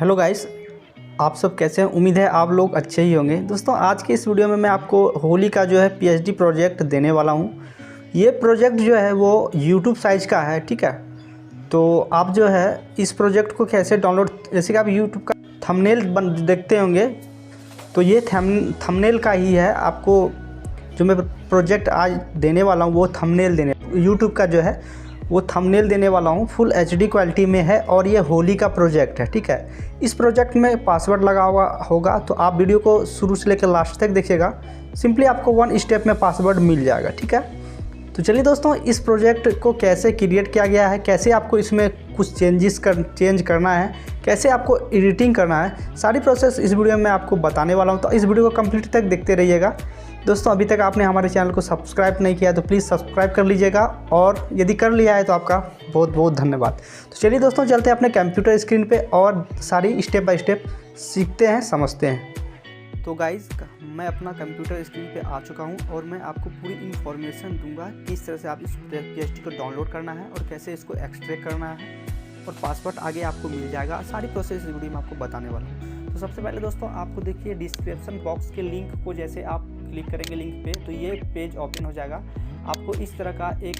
Hello guys, आप सब कैसे हैं। उम्मीद है आप लोग अच्छे ही होंगे। दोस्तों, आज के इस वीडियो में मैं आपको होली का जो है पीएचडी प्रोजेक्ट देने वाला हूं। ये प्रोजेक्ट जो है वो यूट्यूब साइज का है, ठीक है। तो आप जो है इस प्रोजेक्ट को कैसे डाउनलोड, जैसे कि आप यूट्यूब का थंबनेल देखते होंगे, तो ये थंबनेल का ही है। आपको जो मैं प्रोजेक्ट आज देने वाला हूँ वो थंबनेल देने, यूट्यूब का जो है वो थंबनेल देने वाला हूँ। फुल एचडी क्वालिटी में है और ये होली का प्रोजेक्ट है, ठीक है। इस प्रोजेक्ट में पासवर्ड लगा हुआ होगा, तो आप वीडियो को शुरू से लेकर लास्ट तक देखिएगा। सिंपली आपको 1 स्टेप में पासवर्ड मिल जाएगा, ठीक है। तो चलिए दोस्तों, इस प्रोजेक्ट को कैसे क्रिएट किया गया है, कैसे आपको इसमें कुछ चेंज करना है, कैसे आपको एडिटिंग करना है, सारी प्रोसेस इस वीडियो में आपको बताने वाला हूँ। तो इस वीडियो को कंप्लीट तक देखते रहिएगा। दोस्तों, अभी तक आपने हमारे चैनल को सब्सक्राइब नहीं किया तो प्लीज़ सब्सक्राइब कर लीजिएगा, और यदि कर लिया है तो आपका बहुत बहुत धन्यवाद। तो चलिए दोस्तों, चलते हैं अपने कंप्यूटर स्क्रीन पे और सारी स्टेप बाय स्टेप सीखते हैं, समझते हैं। तो गाइज़, मैं अपना कंप्यूटर स्क्रीन पे आ चुका हूं और मैं आपको पूरी इन्फॉर्मेशन दूंगा किस तरह से आप इस पीएचडी को डाउनलोड करना है और कैसे इसको एक्सट्रैक्ट करना है, और पासवर्ड आगे आपको मिल जाएगा। सारी प्रोसेस इस वीडियो में आपको बताने वाला हूँ। तो सबसे पहले दोस्तों, आपको देखिए डिस्क्रिप्शन बॉक्स के लिंक को जैसे आप क्लिक करेंगे लिंक पे, तो ये पेज ओपन हो जाएगा। आपको इस तरह का एक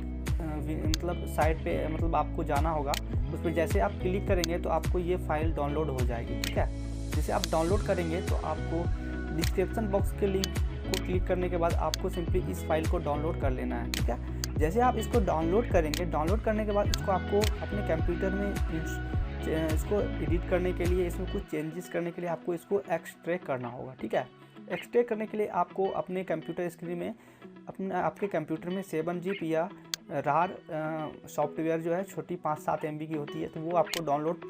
मतलब साइट पे आपको जाना होगा। उस पर जैसे आप क्लिक करेंगे तो आपको ये फाइल डाउनलोड हो जाएगी, ठीक है। जैसे आप डाउनलोड करेंगे तो आपको डिस्क्रिप्शन बॉक्स के लिंक को क्लिक करने के बाद आपको सिंपली इस फाइल को डाउनलोड कर लेना है, ठीक है। जैसे आप इसको डाउनलोड करेंगे, डाउनलोड करने के बाद इसको आपको अपने कंप्यूटर में इसको एडिट करने के लिए, इसमें कुछ चेंजेस करने के लिए आपको इसको एक्सट्रैक्ट करना होगा, ठीक है। एक्सट्रैक्ट करने के लिए आपको अपने कंप्यूटर स्क्रीन में आपके कंप्यूटर में 7zip या रार सॉफ्टवेयर जो है छोटी 5-7 MB की होती है, तो वो आपको डाउनलोड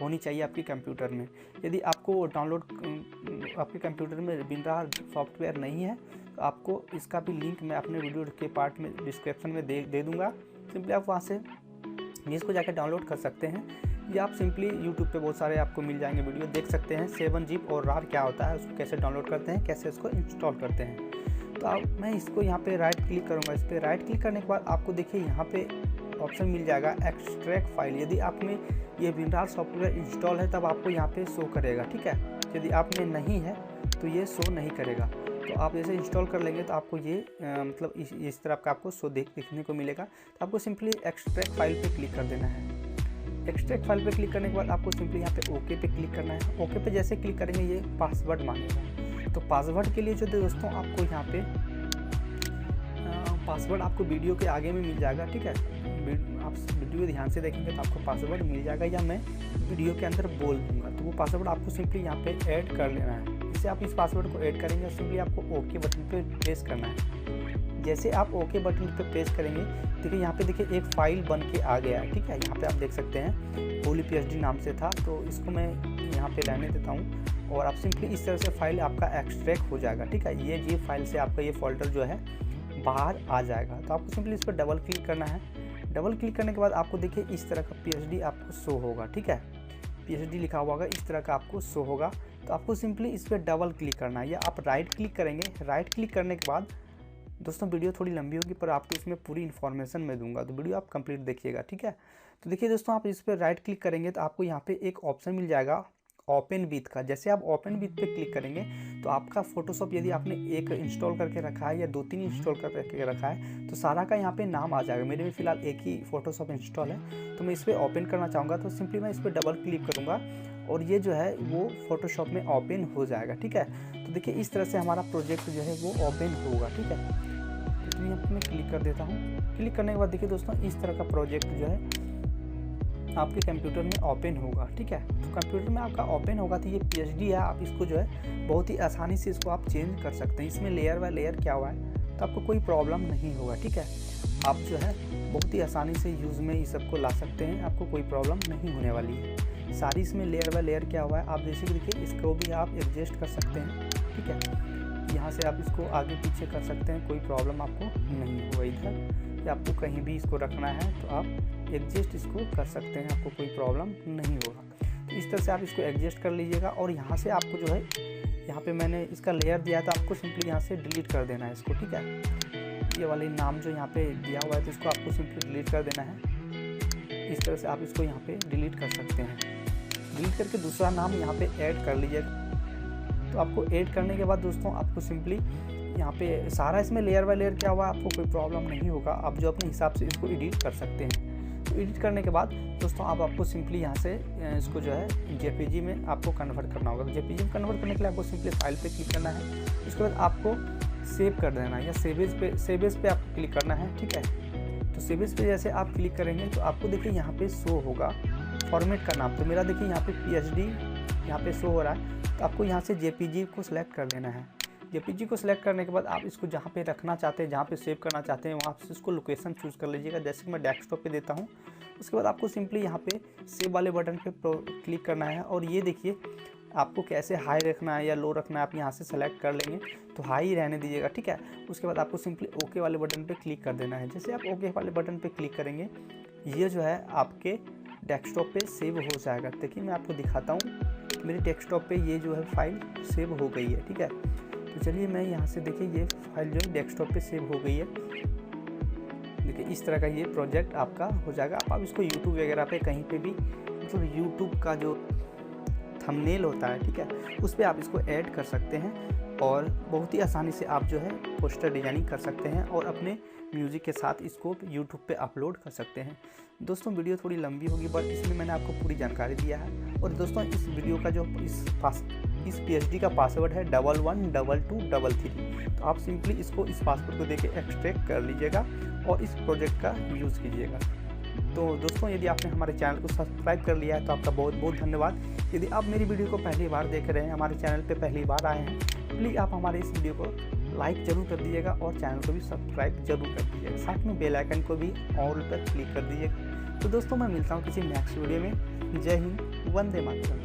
होनी चाहिए आपके कंप्यूटर में। यदि आपको डाउनलोड आपके कंप्यूटर में WinRAR सॉफ्टवेयर नहीं है तो आपको इसका भी लिंक मैं अपने वीडियो के पार्ट में डिस्क्रिप्शन में दे दूँगा। सिंपली आप वहाँ से इसको जाकर डाउनलोड कर सकते हैं, या आप सिंपली यूट्यूब पे बहुत सारे आपको मिल जाएंगे वीडियो, देख सकते हैं 7zip और रार क्या होता है, उसको कैसे डाउनलोड करते हैं, कैसे उसको इंस्टॉल करते हैं। तो अब मैं इसको यहाँ पे राइट क्लिक करूँगा। इस पर राइट क्लिक करने के बाद आपको देखिए यहाँ पे ऑप्शन मिल जाएगा एक्सट्रैक्ट फाइल। यदि आप में ये WinRAR सॉफ्टवेयर इंस्टॉल है तब आपको यहाँ पे शो करेगा, ठीक है। यदि आप में नहीं है तो ये शो नहीं करेगा। तो आप जैसे इंस्टॉल कर लेंगे तो आपको ये मतलब इस तरह का आपको शो देखने को मिलेगा। तो आपको सिंपली एक्सट्रैक्ट फाइल पे क्लिक कर देना है। एक्सट्रैक्ट फाइल पे क्लिक करने के बाद आपको सिंपली यहाँ पे ओके पे क्लिक करना है। ओके पे जैसे क्लिक करेंगे ये पासवर्ड मांगेगा। तो पासवर्ड के लिए जो दोस्तों आपको यहाँ पे पासवर्ड आपको वीडियो के आगे में मिल जाएगा, ठीक है। आप वीडियो ध्यान से देखेंगे तो आपको पासवर्ड मिल जाएगा, या मैं वीडियो के अंदर बोल दूंगा। तो वो पासवर्ड आपको सिंपली यहाँ पे ऐड कर लेना है। जैसे आप इस पासवर्ड को ऐड करेंगे सिंपली आपको ओके बटन पे प्रेस करना है। जैसे आप ओके बटन पे प्रेस करेंगे, देखिए यहाँ पे देखिए एक फाइल बन के आ गया है, ठीक है। यहाँ पे आप देख सकते हैं होली पीएचडी नाम से था, तो इसको मैं यहाँ पे रहने देता हूँ और आप सिंपली इस तरह से फाइल आपका एक्सट्रैक्ट हो जाएगा, ठीक है। ये फाइल से आपका ये फोल्डर जो है बाहर आ जाएगा। तो आपको सिंपली इस पर डबल क्लिक करना है। डबल क्लिक करने के बाद आपको देखिए इस तरह का पीएचडी आपको शो होगा, ठीक है। पीएचडी लिखा हुआ होगा, इस तरह का आपको शो होगा। तो आपको सिंपली इस पर डबल क्लिक करना है, या आप राइट क्लिक करेंगे। राइट क्लिक करने के बाद दोस्तों वीडियो थोड़ी लंबी होगी पर आपको इसमें पूरी इन्फॉर्मेशन मैं दूंगा, तो वीडियो आप कंप्लीट देखिएगा, ठीक है। तो देखिए दोस्तों, आप इस पर राइट क्लिक करेंगे तो आपको यहाँ पे एक ऑप्शन मिल जाएगा ओपन विथ का। जैसे आप ओपन विथ पे क्लिक करेंगे तो आपका फोटोशॉप यदि आपने एक इंस्टॉल करके रखा है या 2-3 इंस्टॉल करके रखा है तो सारा का यहाँ पे नाम आ जाएगा। मेरे में फ़िलहाल एक ही फोटोशॉप इंस्टॉल है, तो मैं इस पर ओपन करना चाहूँगा। तो सिंपली मैं इस पर डबल क्लिक करूँगा और ये जो है वो फोटोशॉप में ओपन हो जाएगा, ठीक है। तो देखिए इस तरह से हमारा प्रोजेक्ट जो है वो ओपन होगा, ठीक है। तो यहाँ पर मैं क्लिक कर देता हूँ। क्लिक करने के बाद देखिए दोस्तों इस तरह का प्रोजेक्ट जो है आपके कंप्यूटर में ओपन होगा, ठीक है। तो कंप्यूटर में आपका ओपन होगा तो ये पीएचडी है, आप इसको जो है बहुत ही आसानी से इसको आप चेंज कर सकते हैं। इसमें लेयर बाय लेयर क्या हुआ है तो आपको कोई प्रॉब्लम नहीं होगा, ठीक है। आप जो है बहुत ही आसानी से यूज़ में इस सबको ला सकते हैं, आपको कोई प्रॉब्लम नहीं होने वाली है। सारी इसमें लेयर बाय लेयर क्या हुआ है आप जैसे देखिए, इसको भी आप एडजस्ट कर सकते हैं, ठीक है। यहाँ से आप इसको आगे पीछे कर सकते हैं, कोई प्रॉब्लम आपको नहीं होगा। इधर या आपको कहीं भी इसको रखना है तो आप एडजस्ट इसको कर सकते हैं, आपको कोई प्रॉब्लम नहीं होगा। तो इस तरह से आप इसको एडजस्ट कर लीजिएगा। और यहाँ से आपको जो है यहाँ पे मैंने इसका लेयर दिया था, आपको सिंपली यहाँ से डिलीट कर देना है इसको, ठीक है। ये वाले नाम जो यहाँ पे दिया हुआ है तो इसको आपको सिंपली डिलीट कर देना है। इस तरह से आप इसको यहाँ पे डिलीट कर सकते हैं। डिलीट करके दूसरा नाम यहाँ पे ऐड कर लीजिएगा। तो आपको ऐड करने के बाद दोस्तों आपको सिंपली यहाँ पे सारा इसमें लेयर बाय लेयर क्या हुआ, आपको कोई प्रॉब्लम नहीं होगा, आप जो अपने हिसाब से इसको एडिट कर सकते हैं। तो एडिट करने के बाद दोस्तों आपको सिंपली यहाँ से इसको जो है जेपीजी में आपको कन्वर्ट करना होगा। तो जेपीजी में कन्वर्ट करने के लिए आपको सिंपली फाइल पे क्लिक करना है, उसके बाद आपको सेव कर देना है या सेवेज पे आपको क्लिक करना है, ठीक है। तो सेवेज पे जैसे आप क्लिक करेंगे तो आपको देखिए यहाँ पे शो होगा फॉर्मेट का नाम। तो मेरा देखिए यहाँ पे पीएचडी यहाँ पे शो हो रहा है। तो आपको यहाँ से जेपीजी को सिलेक्ट कर लेना है। जेपीजी को सिलेक्ट करने के बाद आप इसको जहाँ पे रखना चाहते हैं, जहाँ पे सेव करना चाहते हैं, वहाँ से इसको लोकेशन चूज़ कर लीजिएगा। जैसे कि मैं डेस्कटॉप पे देता हूँ, उसके बाद आपको सिंपली यहाँ पे सेव वाले बटन पे क्लिक करना है। और ये देखिए आपको कैसे हाई रखना है या लो रखना है, आप यहाँ से सेलेक्ट कर लेंगे तो हाई ही रहने दीजिएगा, ठीक है। उसके बाद आपको सिंपली ओके वाले बटन पे क्लिक कर देना है। जैसे आप ओके वाले बटन पे क्लिक करेंगे, ये जो है आपके डेस्कटॉप पे सेव हो जाएगा। देखिए मैं आपको दिखाता हूँ, मेरे डेस्कटॉप पे ये जो है फाइल सेव हो गई है, ठीक है। तो चलिए मैं यहाँ से देखिए ये फाइल जो है डेस्कटॉप पे सेव हो गई है। देखिए इस तरह का ये प्रोजेक्ट आपका हो जाएगा। आप इसको यूट्यूब वगैरह पे कहीं पे भी, मतलब यूट्यूब का जो थंबनेल होता है, ठीक है, उस पर आप इसको ऐड कर सकते हैं और बहुत ही आसानी से आप जो है पोस्टर डिजाइनिंग कर सकते हैं और अपने म्यूज़िक के साथ इसको यूट्यूब पे अपलोड कर सकते हैं। दोस्तों वीडियो थोड़ी लंबी होगी बट इसमें मैंने आपको पूरी जानकारी दिया है। और दोस्तों इस वीडियो का जो इस पीएचडी का पासवर्ड है 112233। तो आप सिंपली इसको इस पासवर्ड को देके एक्सट्रैक्ट कर लीजिएगा और इस प्रोजेक्ट का यूज़ कीजिएगा। तो दोस्तों यदि आपने हमारे चैनल को सब्सक्राइब कर लिया है तो आपका बहुत बहुत धन्यवाद। यदि आप मेरी वीडियो को पहली बार देख रहे हैं, हमारे चैनल पे पहली बार आए हैं, प्लीज़ आप हमारे इस वीडियो को लाइक ज़रूर कर दीजिएगा और चैनल को भी सब्सक्राइब जरूर कर दीजिएगा। साथ में बेल आइकन को भी ऑल पर क्लिक कर दीजिएगा। तो दोस्तों मैं मिलता हूँ किसी नेक्स्ट वीडियो में। जय हिंद, वंदे मातरम।